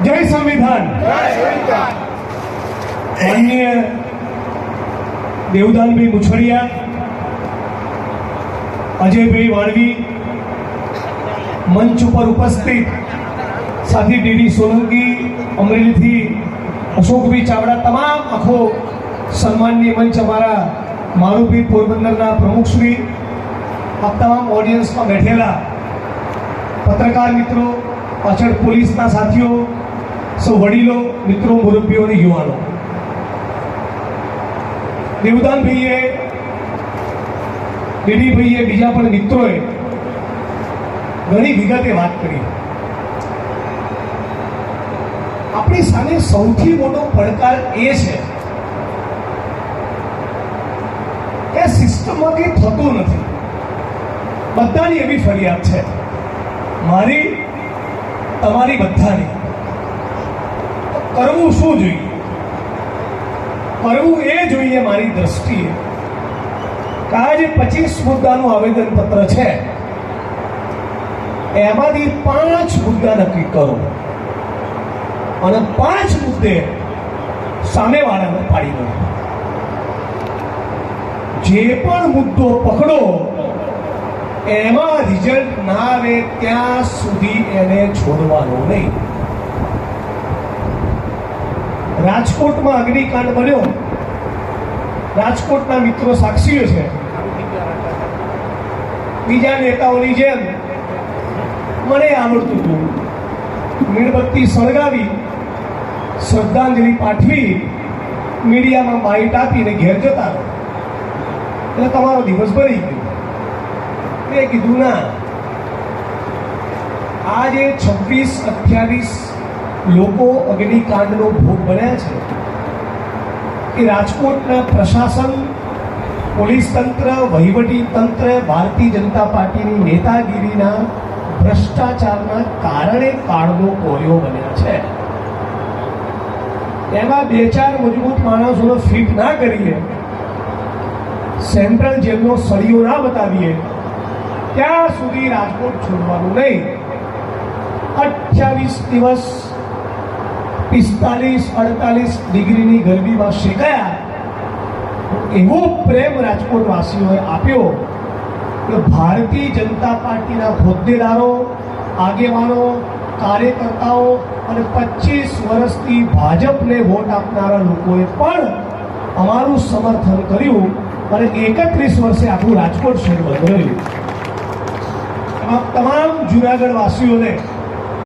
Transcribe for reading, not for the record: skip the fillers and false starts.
જય સંવિધાન. માનનીય દેવદાનભાઈ મુછડિયા, અજયભાઈ વાળવી, મંચ ઉપર ઉપસ્થિત સાથી ડીડી સોલંકી, અમરેલીથી અશોકભાઈ ચાવડા, તમામ આખો સન્માનની મંચ, અમારા મારુભાઈ પોરબંદરના પ્રમુખશ્રી, આ તમામ ઓડિયન્સમાં બેઠેલા પત્રકાર મિત્રો, પાછળ પોલીસના સાથીઓ, સૌ વડીલો, મિત્રો, મુરબ્બીઓ અને યુવાનો. દેવદાનભાઈએ, ડીડીભાઈએ, બીજા પણ મિત્રોએ ઘણી વિગતે વાત કરી. આપણી સામે સૌથી મોટો પડકાર એ છે કે સિસ્ટમમાં કંઈ થતું નથી. બધાની એવી ફરિયાદ છે, મારી, તમારી, બધાની. કરવું શું જોઈએ? કરવું એ જોઈએ મારી દ્રષ્ટિએ કે આ જે 25 મુદ્દાનું આવેદનપત્ર છે એમાંથી 5 મુદ્દા નક્કી કરો અને 5 મુદ્દે સામેવાળાને પાડી દો. જે પણ મુદ્દો પકડો એમાં રિઝલ્ટ ના આવે ત્યાં સુધી એને છોડવાનો નહીં. રાજકોટમાં અગ્નિકાંડ બન્યો, રાજકોટના મિત્રો સાક્ષીઓ છે. બીજા નેતાઓની જેમ મને આવડતું હતું, મીણબત્તી સળગાવી, શ્રદ્ધાંજલિ પાઠવી, મીડિયામાં બાઇટ આપીને ઘેર જતા રહો એટલે તમારો દિવસ ભરી ગયો. મેં કીધું ના, આજે 26-28 લોકો અગ્નિકાંડનો ભોગ બન્યા છે. એ રાજકોટના પ્રશાસન, પોલીસ તંત્ર, વહીવટી તંત્ર, ભારતીય જનતા પાર્ટીની નેતાગીરીના ભ્રષ્ટાચારના કારણે કાળનો કોળિયો બન્યા છે. એમાં 2-4 મજબૂત માણસોને ફિટ ના કરીએ, સેન્ટ્રલ જેલનો સળિયો ના બતાવીએ ત્યાં સુધી રાજકોટ છોડવાનું નહીં. 28 દિવસ 45-48 ડિગ્રીની ગરમીમાં શેકાયા. એવો પ્રેમ રાજકોટ વાસીઓએ આપ્યો કે ભારતીય જનતા પાર્ટીના હોદ્દેદારો, આગેવાનો, કાર્યકર્તાઓ અને 25 વર્ષથી ભાજપને વોટ આપનારા લોકોએ પણ અમારું સમર્થન કર્યું અને 31 વર્ષે આખું રાજકોટ શહેર બંધ રહ્યું. તમામ જુનાગઢ વાસીઓને